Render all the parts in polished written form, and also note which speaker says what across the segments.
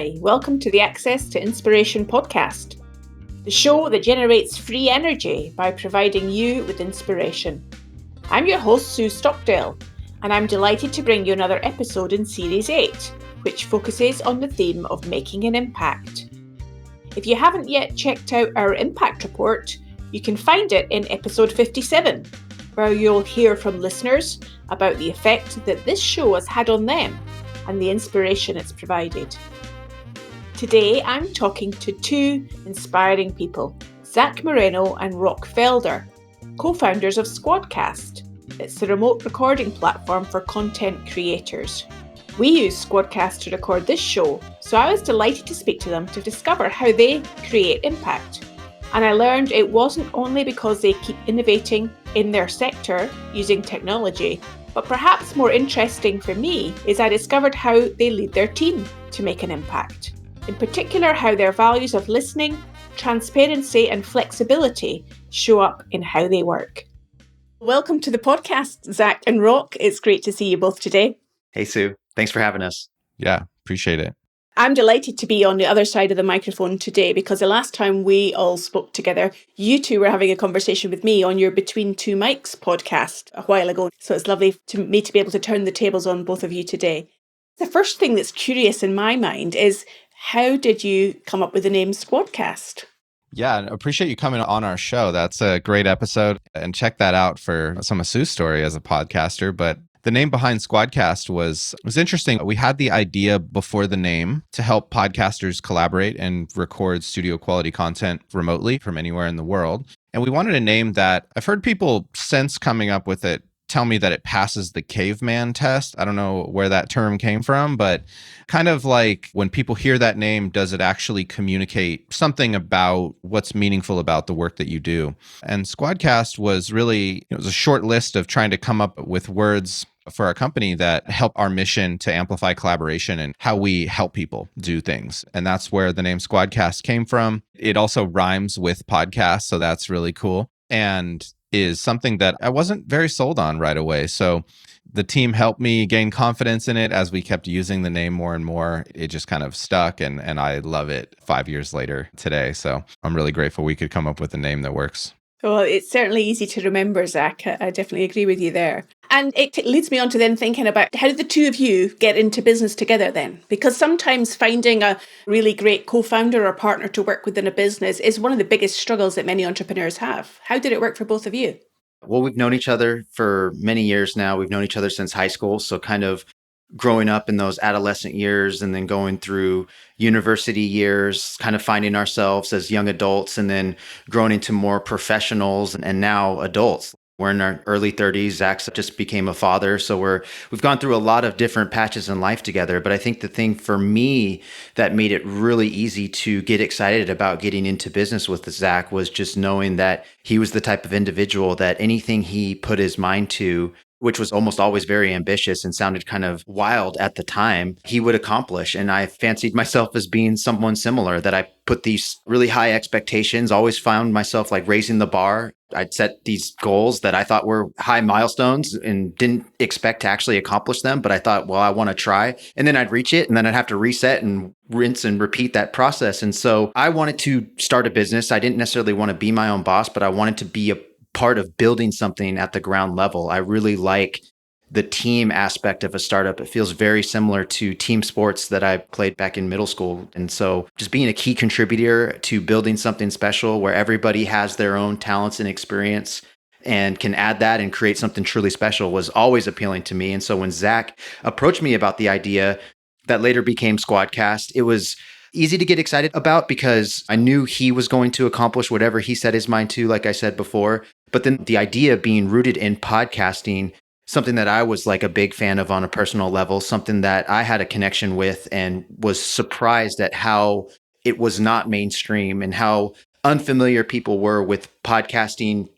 Speaker 1: Hi, welcome to the Access to Inspiration podcast, the show that generates free energy by providing you with inspiration. I'm your host, Sue Stockdale, and I'm delighted to bring you another episode in Series 8, which focuses on the theme of making an impact. If you haven't yet checked out our impact report, you can find it in episode 57, where you'll hear from listeners about the effect that this show has had on them and the inspiration it's provided. Today, I'm talking to two inspiring people, Zach Moreno and Rock Felder, co-founders of SquadCast. It's the remote recording platform for content creators. We use SquadCast to record this show, so I was delighted to speak to them to discover how they create impact. And I learned it wasn't only because they keep innovating in their sector using technology, but perhaps more interesting for me is I discovered how they lead their team to make an impact. In particular, how their values of listening, transparency and flexibility show up in how they work. Welcome to the podcast, Zach and Rock. It's great to see you both today.
Speaker 2: Hey, Sue. Thanks for having us.
Speaker 3: Yeah, appreciate it.
Speaker 1: I'm delighted to be on the other side of the microphone today because the last time we all spoke together, you two were having a conversation with me on your Between Two Mics podcast a while ago. So it's lovely to me to be able to turn the tables on both of you today. The first thing that's curious in my mind is, how did you come up with the name SquadCast?
Speaker 3: Yeah, I appreciate you coming on our show. That's a great episode. And check that out for some of Sue's story as a podcaster. But the name behind SquadCast was interesting. We had the idea before the name to help podcasters collaborate and record studio quality content remotely from anywhere in the world. And we wanted a name that I've heard people since coming up with it tell me that it passes the caveman test. I don't know where that term came from, but kind of like when people hear that name, does it actually communicate something about what's meaningful about the work that you do? And SquadCast was really, it was a short list of trying to come up with words for our company that help our mission to amplify collaboration and how we help people do things. And that's where the name SquadCast came from. It also rhymes with podcast, so that's really cool. And is something that I wasn't very sold on right away. So the team helped me gain confidence in it as we kept using the name more and more. It just kind of stuck, and I love it 5 years later today. So I'm really grateful we could come up with a name that works.
Speaker 1: Well, it's certainly easy to remember, Zach. I definitely agree with you there. And it leads me on to then thinking about, how did the two of you get into business together then? Because sometimes finding a really great co-founder or partner to work within a business is one of the biggest struggles that many entrepreneurs have. How did it work for both of you?
Speaker 2: Well, we've known each other for many years now. We've known each other since high school. So kind of growing up in those adolescent years and then going through university years, kind of finding ourselves as young adults and then growing into more professionals and now adults. We're in our early 30s. Zach just became a father. So we've gone through a lot of different patches in life together. But I think the thing for me that made it really easy to get excited about getting into business with Zach was just knowing that he was the type of individual that anything he put his mind to, which was almost always very ambitious and sounded kind of wild at the time, he would accomplish. And I fancied myself as being someone similar, that I put these really high expectations, always found myself like raising the bar. I'd set these goals that I thought were high milestones and didn't expect to actually accomplish them. But I thought, well, I want to try. And then I'd reach it and then I'd have to reset and rinse and repeat that process. And so I wanted to start a business. I didn't necessarily want to be my own boss, but I wanted to be a part of building something at the ground level. I really like the team aspect of a startup. It feels very similar to team sports that I played back in middle school. And so just being a key contributor to building something special where everybody has their own talents and experience and can add that and create something truly special was always appealing to me. And so when Zach approached me about the idea that later became SquadCast, it was easy to get excited about because I knew he was going to accomplish whatever he set his mind to, like I said before. But then the idea being rooted in podcasting, something that I was like a big fan of on a personal level, something that I had a connection with and was surprised at how it was not mainstream and how unfamiliar people were with podcasting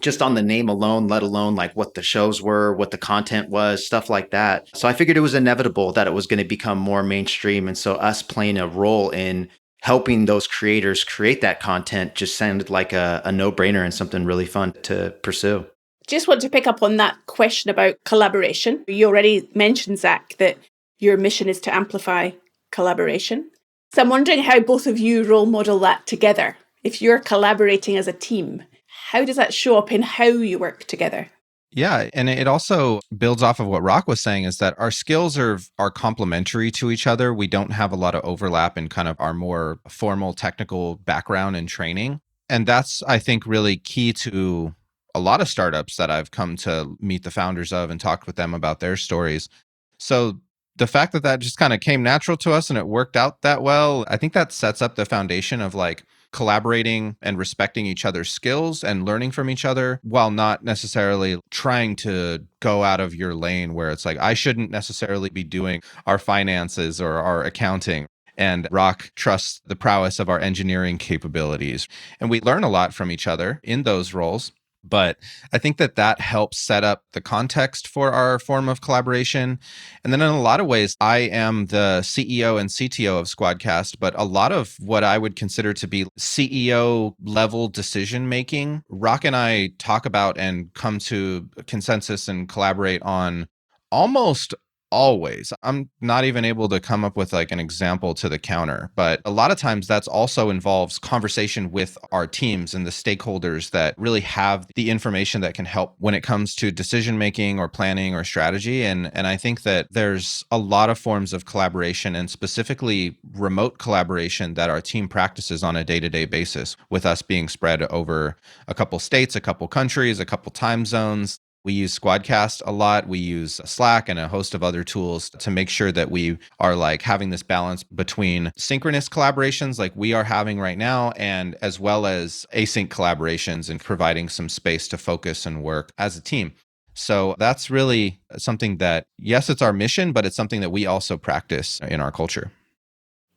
Speaker 2: just on the name alone, let alone like what the shows were, what the content was, stuff like that. So I figured it was inevitable that it was going to become more mainstream. And so us playing a role in helping those creators create that content just sounded like a no-brainer and something really fun to pursue.
Speaker 1: Just want to pick up on that question about collaboration. You already mentioned, Zach, that your mission is to amplify collaboration. So I'm wondering how both of you role model that together. If you're collaborating as a team, how does that show up in how you work together?
Speaker 3: Yeah, and it also builds off of what Rock was saying, is that our skills are complementary to each other. We don't have a lot of overlap in kind of our more formal technical background and training. And that's, I think, really key to a lot of startups that I've come to meet the founders of and talked with them about their stories. So the fact that that just kind of came natural to us and it worked out that well, I think that sets up the foundation of like collaborating and respecting each other's skills and learning from each other while not necessarily trying to go out of your lane where it's like, I shouldn't necessarily be doing our finances or our accounting. And Rock trusts the prowess of our engineering capabilities. And we learn a lot from each other in those roles. But I think that that helps set up the context for our form of collaboration. And then in a lot of ways, I am the CEO and CTO of SquadCast, but a lot of what I would consider to be CEO level decision making, Rock and I talk about and come to consensus and collaborate on almost always. I'm not even able to come up with like an example to the counter, but a lot of times that's also involves conversation with our teams and the stakeholders that really have the information that can help when it comes to decision making or planning or strategy. And I think that there's a lot of forms of collaboration and specifically remote collaboration that our team practices on a day-to-day basis, with us being spread over a couple states, a couple countries, a couple time zones. We use SquadCast a lot. We use Slack and a host of other tools to make sure that we are like having this balance between synchronous collaborations like we are having right now, and as well as async collaborations and providing some space to focus and work as a team. So that's really something that, yes, it's our mission, but it's something that we also practice in our culture.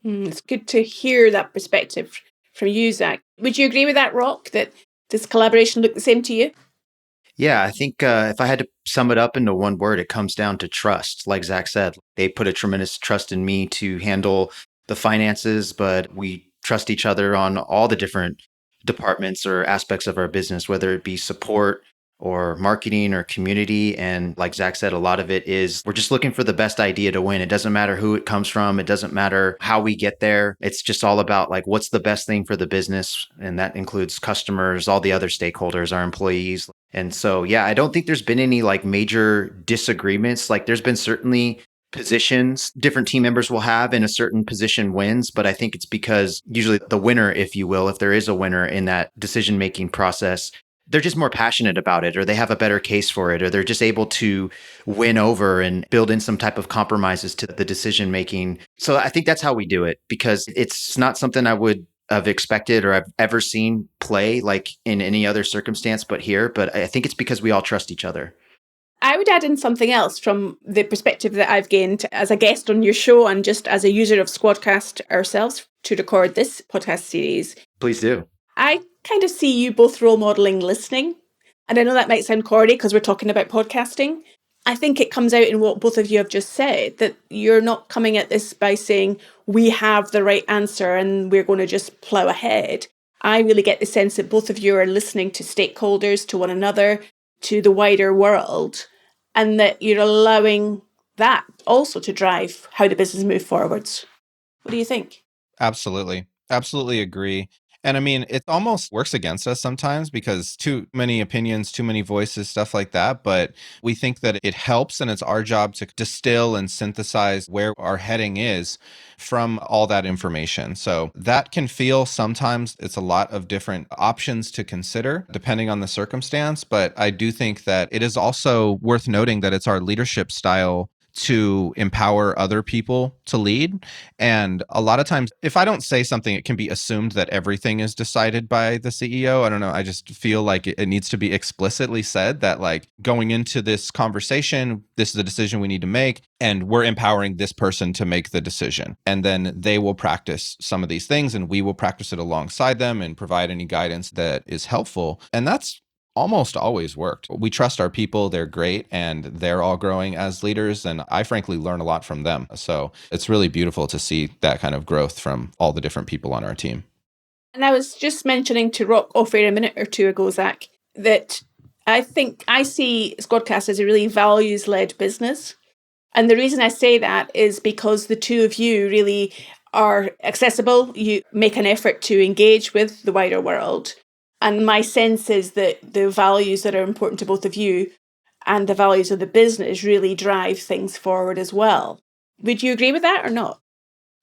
Speaker 1: It's good to hear that perspective from you, Zach. Would you agree with that, Rock, that does collaboration look the same to you?
Speaker 2: Yeah, I think if I had to sum it up into one word, it comes down to trust. Like Zach said, they put a tremendous trust in me to handle the finances, but we trust each other on all the different departments or aspects of our business, whether it be support or marketing or community. And like Zach said, a lot of it is we're just looking for the best idea to win. It doesn't matter who it comes from. It doesn't matter how we get there. It's just all about like, what's the best thing for the business? And that includes customers, all the other stakeholders, our employees. And so, yeah, I don't think there's been any like major disagreements. Like there's been certainly positions different team members will have and a certain position wins. But I think it's because usually the winner, if you will, if there is a winner in that decision-making process, they're just more passionate about it, or they have a better case for it, or they're just able to win over and build in some type of compromises to the decision making. So I think that's how we do it, because it's not something I would have expected or I've ever seen play like in any other circumstance but here. But I think it's because we all trust each other.
Speaker 1: I would add in something else from the perspective that I've gained as a guest on your show and just as a user of SquadCast ourselves to record this podcast series.
Speaker 2: Please do.
Speaker 1: I kind of see you both role modeling listening. And I know that might sound corny because we're talking about podcasting. I think it comes out in what both of you have just said, that you're not coming at this by saying, we have the right answer and we're going to just plow ahead. I really get the sense that both of you are listening to stakeholders, to one another, to the wider world, and that you're allowing that also to drive how the business moves forwards. What do you think?
Speaker 3: Absolutely. Absolutely agree. And I mean, it almost works against us sometimes because too many opinions, too many voices, stuff like that. But we think that it helps, and it's our job to distill and synthesize where our heading is from all that information. So that can feel sometimes it's a lot of different options to consider depending on the circumstance. But I do think that it is also worth noting that it's our leadership style to empower other people to lead. And a lot of times, if I don't say something, it can be assumed that everything is decided by the CEO. I don't know. I just feel like it needs to be explicitly said that, like, going into this conversation, this is the decision we need to make, and we're empowering this person to make the decision. And then they will practice some of these things, and we will practice it alongside them and provide any guidance that is helpful. And that's almost always worked. We trust our people. They're great, and they're all growing as leaders. And I frankly learn a lot from them. So it's really beautiful to see that kind of growth from all the different people on our team.
Speaker 1: And I was just mentioning to Rock off air a minute or two ago, Zach, that I think I see SquadCast as a really values-led business. And the reason I say that is because the two of you really are accessible. You make an effort to engage with the wider world. And my sense is that the values that are important to both of you and the values of the business really drive things forward as well. Would you agree with that or not?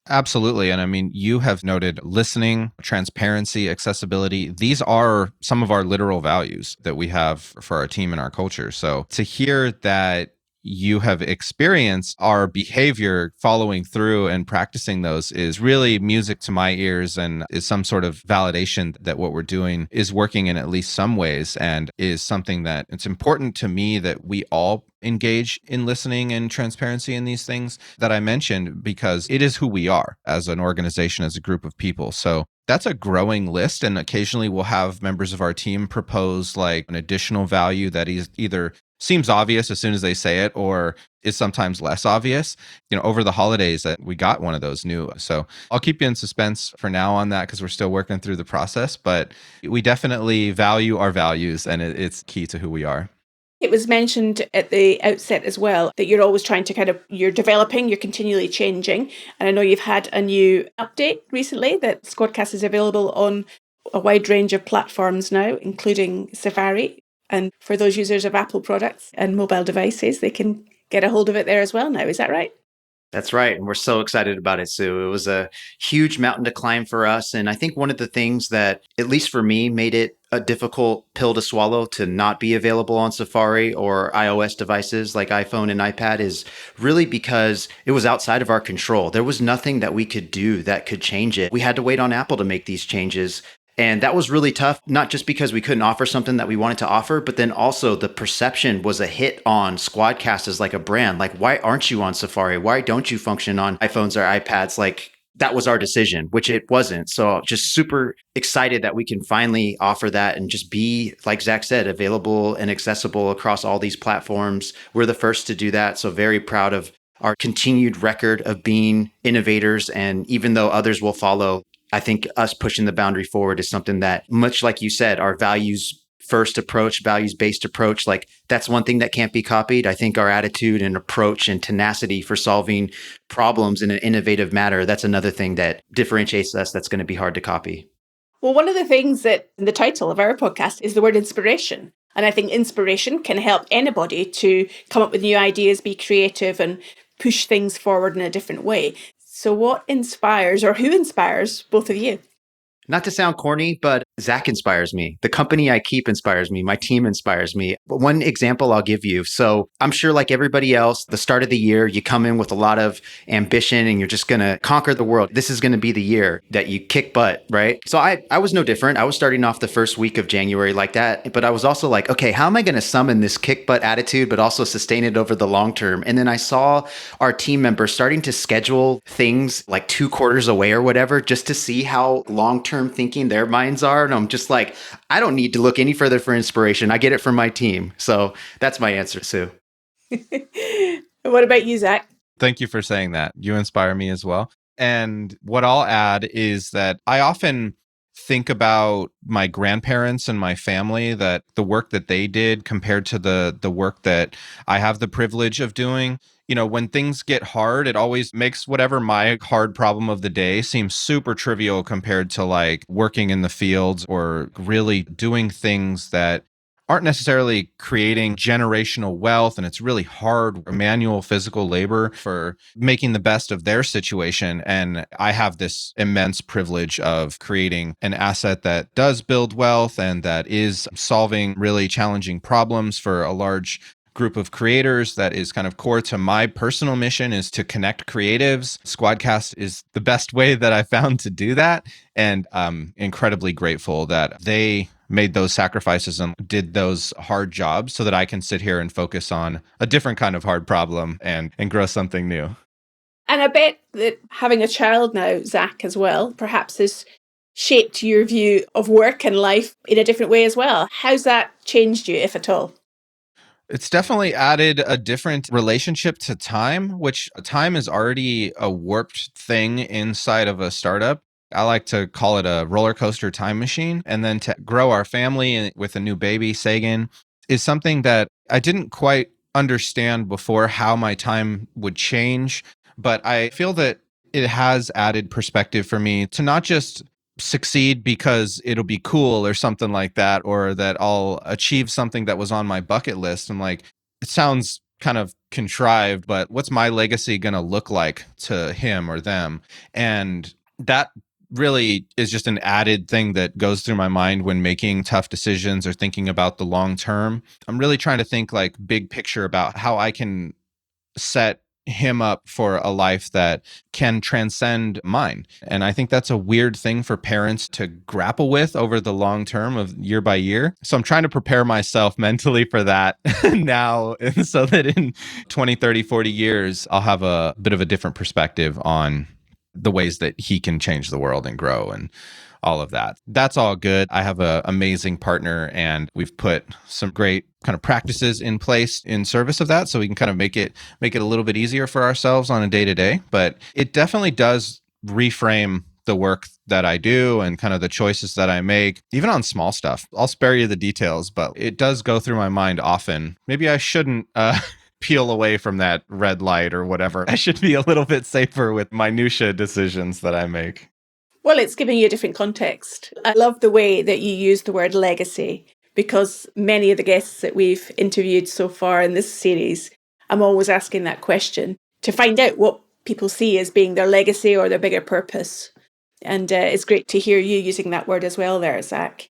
Speaker 3: Absolutely. And I mean, you have noted listening, transparency, accessibility. These are some of our literal values that we have for our team and our culture. So to hear that you have experienced our behavior following through and practicing those is really music to my ears, and is some sort of validation that what we're doing is working in at least some ways, and is something that it's important to me that we all engage in listening and transparency in these things that I mentioned, because it is who we are as an organization, as a group of people. So that's a growing list. And occasionally we'll have members of our team propose like an additional value that is either seems obvious as soon as they say it, or is sometimes less obvious. Over the holidays we got one of those new. So I'll keep you in suspense for now on that, because we're still working through the process, but we definitely value our values, and it's key to who we are.
Speaker 1: It was mentioned at the outset as well that you're always trying to you're developing, you're continually changing. And I know you've had a new update recently that SquadCast is available on a wide range of platforms now, including Safari. And for those users of Apple products and mobile devices, they can get a hold of it there as well now. Is that right?
Speaker 2: That's right. And we're so excited about it, Sue. It was a huge mountain to climb for us. And I think one of the things that, at least for me, made it a difficult pill to swallow to not be available on Safari or iOS devices like iPhone and iPad is really because it was outside of our control. There was nothing that we could do that could change it. We had to wait on Apple to make these changes. And that was really tough, not just because we couldn't offer something that we wanted to offer, but then also the perception was a hit on SquadCast as like a brand. Like, why aren't you on Safari? Why don't you function on iPhones or iPads? Like, that was our decision, which it wasn't. So just super excited that we can finally offer that and just be, like Zach said, available and accessible across all these platforms. We're the first to do that. So very proud of our continued record of being innovators. And even though others will follow, I think us pushing the boundary forward is something that, much like you said, our values first approach, values-based approach, like that's one thing that can't be copied. I think our attitude and approach and tenacity for solving problems in an innovative manner, that's another thing that differentiates us that's going to be hard to copy.
Speaker 1: Well, one of the things that in the title of our podcast is the word inspiration. And I think inspiration can help anybody to come up with new ideas, be creative, and push things forward in a different way. So what inspires, or who inspires both of you?
Speaker 2: Not to sound corny, but Zach inspires me. The company I keep inspires me. My team inspires me. But one example I'll give you. So I'm sure like everybody else, the start of the year, you come in with a lot of ambition and you're just going to conquer the world. This is going to be the year that you kick butt, right? So I was no different. I was starting off the first week of January like that. But I was also like, okay, how am I going to summon this kick butt attitude, but also sustain it over the long term? And then I saw our team members starting to schedule things like 2 quarters away or whatever, just to see how long-term thinking their minds are. And I'm just like, I don't need to look any further for inspiration. I get it from my team. So that's my answer, Sue.
Speaker 1: What about you, Zach?
Speaker 3: Thank you for saying that. You inspire me as well. And what I'll add is that I often think about my grandparents and my family, that the work that they did compared to the work that I have the privilege of doing. When things get hard, it always makes whatever my hard problem of the day seem super trivial compared to like working in the fields or really doing things that aren't necessarily creating generational wealth. And it's really hard manual physical labor for making the best of their situation. And I have this immense privilege of creating an asset that does build wealth and that is solving really challenging problems for a large group of creators. That is kind of core to my personal mission, is to connect creatives. SquadCast is the best way that I found to do that. And I'm incredibly grateful that they made those sacrifices and did those hard jobs so that I can sit here and focus on a different kind of hard problem and grow something new.
Speaker 1: And I bet that having a child now, Zach, as well, perhaps has shaped your view of work and life in a different way as well. How's that changed you, if at all?
Speaker 3: It's definitely added a different relationship to time, which time is already a warped thing inside of a startup. I like to call it a roller coaster time machine. And then to grow our family with a new baby, Sagan, is something that I didn't quite understand before how my time would change. But I feel that it has added perspective for me to not just succeed because it'll be cool or something like that, or that I'll achieve something that was on my bucket list. I'm like, it sounds kind of contrived, but what's my legacy going to look like to him or them? And that really is just an added thing that goes through my mind when making tough decisions or thinking about the long term. I'm really trying to think like big picture about how I can set him up for a life that can transcend mine. And I think that's a weird thing for parents to grapple with over the long term of year by year. So I'm trying to prepare myself mentally for that now, so that in 20, 30, 40 years, I'll have a bit of a different perspective on the ways that he can change the world and grow and all of that. That's all good. I have an amazing partner, and we've put some great kind of practices in place in service of that, so we can kind of make it a little bit easier for ourselves on a day-to-day. But it definitely does reframe the work that I do and kind of the choices that I make, even on small stuff. I'll spare you the details, but it does go through my mind often. Maybe I shouldn't peel away from that red light or whatever. I should be a little bit safer with minutia decisions that I make.
Speaker 1: Well, it's giving you a different context. I love the way that you use the word legacy, because many of the guests that we've interviewed so far in this series, I'm always asking that question to find out what people see as being their legacy or their bigger purpose. And it's great to hear you using that word as well there, Zach.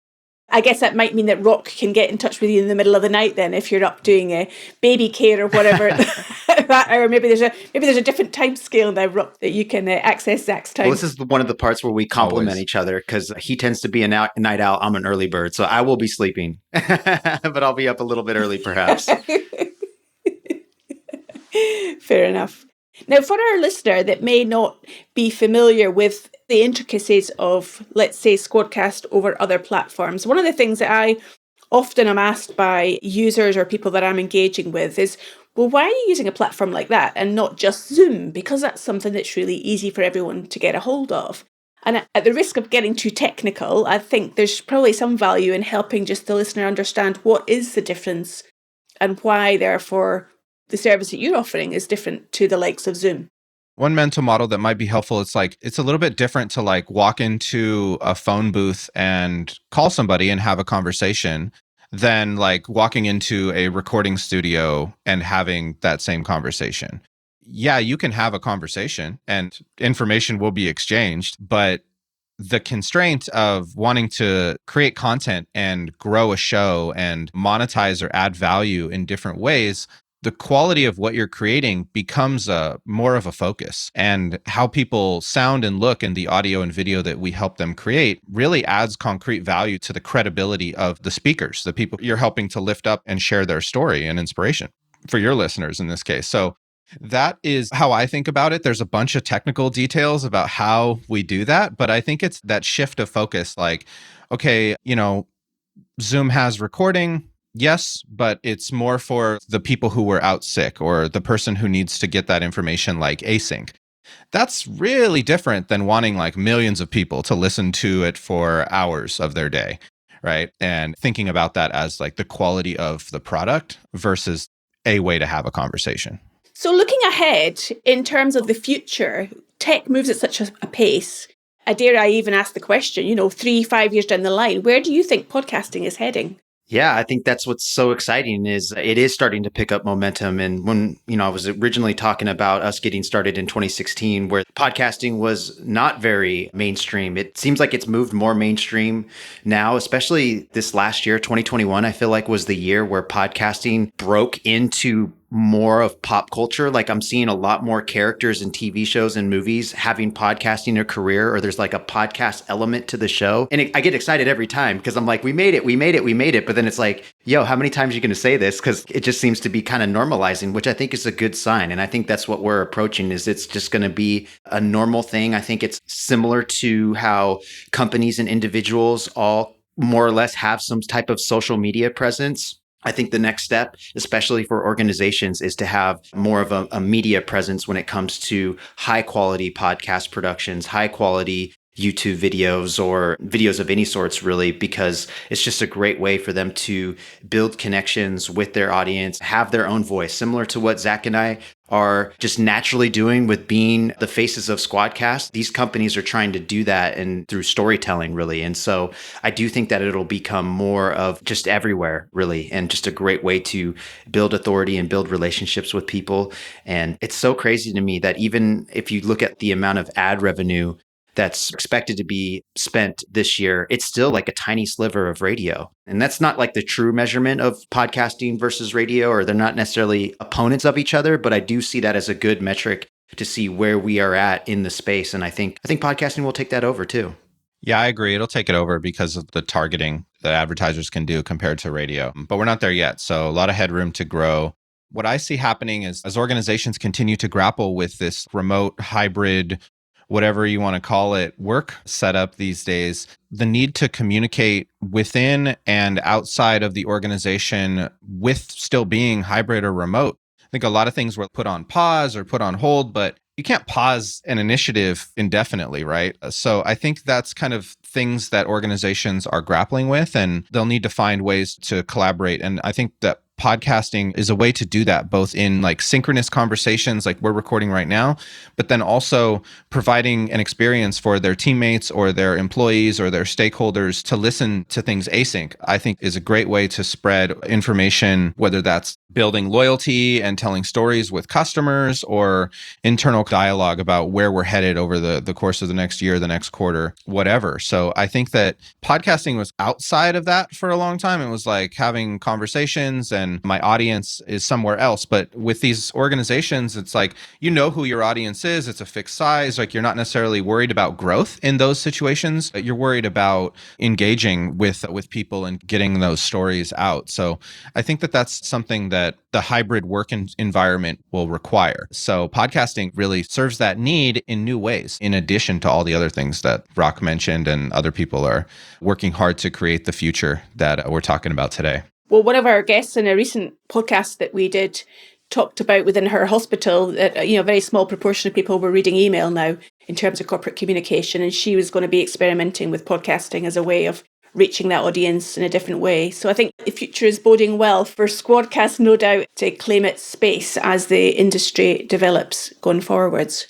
Speaker 1: I guess that might mean that Rock can get in touch with you in the middle of the night then, if you're up doing a baby care or whatever. Or maybe there's a different time scale now, Rock, that you can access Zach's time.
Speaker 2: Well, this is one of the parts where we complement each other, because he tends to be a night owl. I'm an early bird, so I will be sleeping, but I'll be up a little bit early, perhaps.
Speaker 1: Fair enough. Now, for our listener that may not be familiar with the intricacies of, let's say, SquadCast over other platforms, one of the things that I often am asked by users or people that I'm engaging with is, well, why are you using a platform like that and not just Zoom? Because that's something that's really easy for everyone to get a hold of. And at the risk of getting too technical, I think there's probably some value in helping just the listener understand what is the difference and why, therefore, the service that you're offering is different to the likes of Zoom.
Speaker 3: One mental model that might be helpful, it's a little bit different to like walk into a phone booth and call somebody and have a conversation than like walking into a recording studio and having that same conversation. Yeah, you can have a conversation and information will be exchanged, but the constraint of wanting to create content and grow a show and monetize or add value in different ways, the quality of what you're creating becomes more of a focus. And how people sound and look in the audio and video that we help them create really adds concrete value to the credibility of the speakers, the people you're helping to lift up and share their story and inspiration for your listeners in this case. So that is how I think about it. There's a bunch of technical details about how we do that, but I think it's that shift of focus. Like, okay, Zoom has recording. Yes, but it's more for the people who were out sick or the person who needs to get that information like async. That's really different than wanting like millions of people to listen to it for hours of their day, right? And thinking about that as like the quality of the product versus a way to have a conversation.
Speaker 1: So looking ahead in terms of the future, tech moves at such a pace. I dare I even ask the question, 3-5 years down the line, where do you think podcasting is heading?
Speaker 2: Yeah, I think that's what's so exciting is it is starting to pick up momentum. And when, I was originally talking about us getting started in 2016, where podcasting was not very mainstream, it seems like it's moved more mainstream now, especially this last year, 2021, I feel like was the year where podcasting broke into more of pop culture. Like I'm seeing a lot more characters in TV shows and movies having podcasting a career, or there's like a podcast element to the show. And I get excited every time because I'm like, we made it. But then it's like, yo, how many times are you going to say this? Because it just seems to be kind of normalizing, which I think is a good sign. And I think that's what we're approaching, is it's just going to be a normal thing. I think it's similar to how companies and individuals all more or less have some type of social media presence. I think the next step, especially for organizations, is to have more of a media presence when it comes to high quality podcast productions, high quality YouTube videos or videos of any sorts, really, because it's just a great way for them to build connections with their audience, have their own voice, similar to what Zach and I are just naturally doing with being the faces of SquadCast. These companies are trying to do that and through storytelling, really. And so I do think that it'll become more of just everywhere, really, and just a great way to build authority and build relationships with people. And it's so crazy to me that even if you look at the amount of ad revenue that's expected to be spent this year, it's still like a tiny sliver of radio. And that's not like the true measurement of podcasting versus radio, or they're not necessarily opponents of each other, but I do see that as a good metric to see where we are at in the space. And I think podcasting will take that over too.
Speaker 3: Yeah, I agree. It'll take it over because of the targeting that advertisers can do compared to radio. But we're not there yet. So a lot of headroom to grow. What I see happening is as organizations continue to grapple with this remote, hybrid, whatever you want to call it, work setup these days, the need to communicate within and outside of the organization with still being hybrid or remote. I think a lot of things were put on pause or put on hold, but you can't pause an initiative indefinitely, right? So I think that's kind of things that organizations are grappling with, and they'll need to find ways to collaborate. And I think that podcasting is a way to do that, both in like synchronous conversations like we're recording right now, but then also providing an experience for their teammates or their employees or their stakeholders to listen to things async, I think is a great way to spread information, whether that's building loyalty and telling stories with customers or internal dialogue about where we're headed over the course of the next year, the next quarter, whatever. So I think that podcasting was outside of that for a long time. It was like having conversations and my audience is somewhere else. But with these organizations, it's like, you know who your audience is. It's a fixed size. Like you're not necessarily worried about growth in those situations. You're worried about engaging with people and getting those stories out. So I think that that's something that the hybrid work environment will require. So podcasting really serves that need in new ways, in addition to all the other things that Rock mentioned and other people are working hard to create the future that we're talking about today.
Speaker 1: Well, one of our guests in a recent podcast that we did talked about within her hospital that, a very small proportion of people were reading email now in terms of corporate communication. And she was going to be experimenting with podcasting as a way of reaching that audience in a different way. So I think the future is boding well for SquadCast, no doubt, to claim its space as the industry develops going forwards.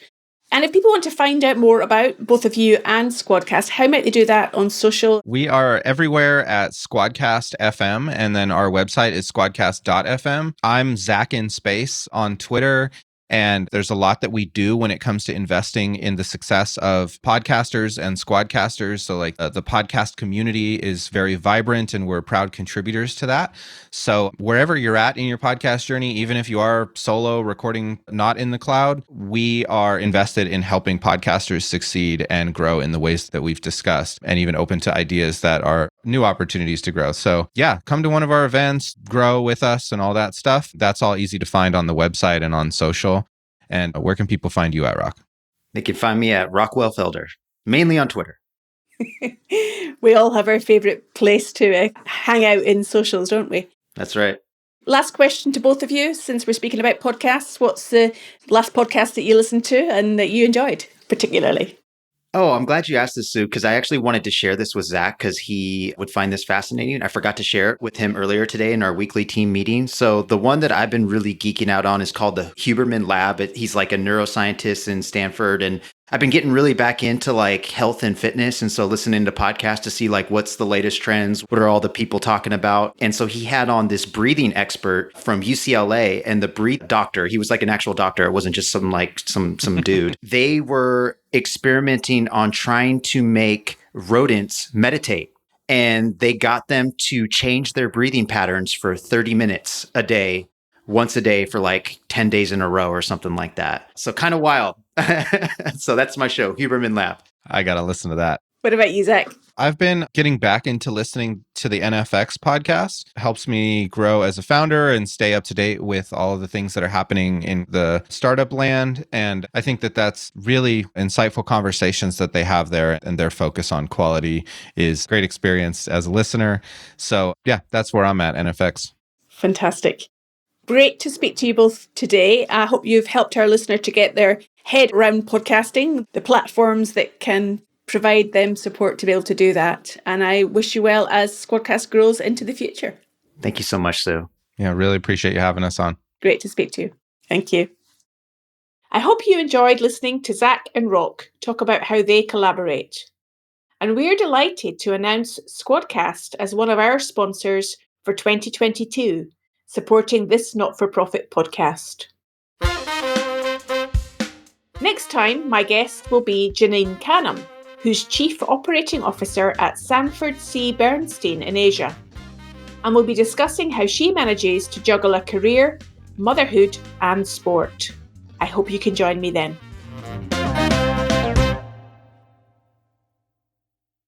Speaker 1: And if people want to find out more about both of you and SquadCast, how might they do that on social?
Speaker 3: We are everywhere at SquadCast FM, and then our website is squadcast.fm. I'm Zach in Space on Twitter. And there's a lot that we do when it comes to investing in the success of podcasters and squadcasters. So like the podcast community is very vibrant and we're proud contributors to that. So wherever you're at in your podcast journey, even if you are solo recording not in the cloud, we are invested in helping podcasters succeed and grow in the ways that we've discussed, and even open to ideas that are new opportunities to grow. So yeah, come to one of our events, grow with us and all that stuff. That's all easy to find on the website and on social. And where can people find you at, Rock?
Speaker 2: They can find me at Rockwell Felder, mainly on Twitter.
Speaker 1: We all have our favourite place to hang out in socials, don't we?
Speaker 2: That's right.
Speaker 1: Last question to both of you, since we're speaking about podcasts. What's the last podcast that you listened to and that you enjoyed particularly?
Speaker 2: Oh, I'm glad you asked this, Sue, because I actually wanted to share this with Zach because he would find this fascinating. I forgot to share it with him earlier today in our weekly team meeting. So the one that I've been really geeking out on is called the Huberman Lab. He's like a neuroscientist in Stanford, and I've been getting really back into like health and fitness. And so listening to podcasts to see like what's the latest trends, what are all the people talking about. And so he had on this breathing expert from UCLA, and the breathe doctor, he was like an actual doctor. It wasn't just some dude. They were experimenting on trying to make rodents meditate. And they got them to change their breathing patterns for 30 minutes a day, once a day for like 10 days in a row or something like that. So kind of wild. So that's my show, Huberman Lab.
Speaker 3: I got to listen to that.
Speaker 1: What about you, Zach?
Speaker 3: I've been getting back into listening to the NFX podcast. It helps me grow as a founder and stay up to date with all of the things that are happening in the startup land. And I think that that's really insightful conversations that they have there, and their focus on quality is great experience as a listener. So yeah, that's where I'm at, NFX.
Speaker 1: Fantastic. Great to speak to you both today. I hope you've helped our listener to get their head around podcasting, the platforms that can provide them support to be able to do that. And I wish you well as SquadCast grows into the future.
Speaker 2: Thank you so much, Sue.
Speaker 3: Yeah, really appreciate you having us on.
Speaker 1: Great to speak to you. Thank you. I hope you enjoyed listening to Zach and Rock talk about how they collaborate. And we're delighted to announce SquadCast as one of our sponsors for 2022, supporting this not-for-profit podcast. Next time, my guest will be Janine Canham, who's Chief Operating Officer at Sanford C. Bernstein in Asia. And we'll be discussing how she manages to juggle a career, motherhood, and sport. I hope you can join me then.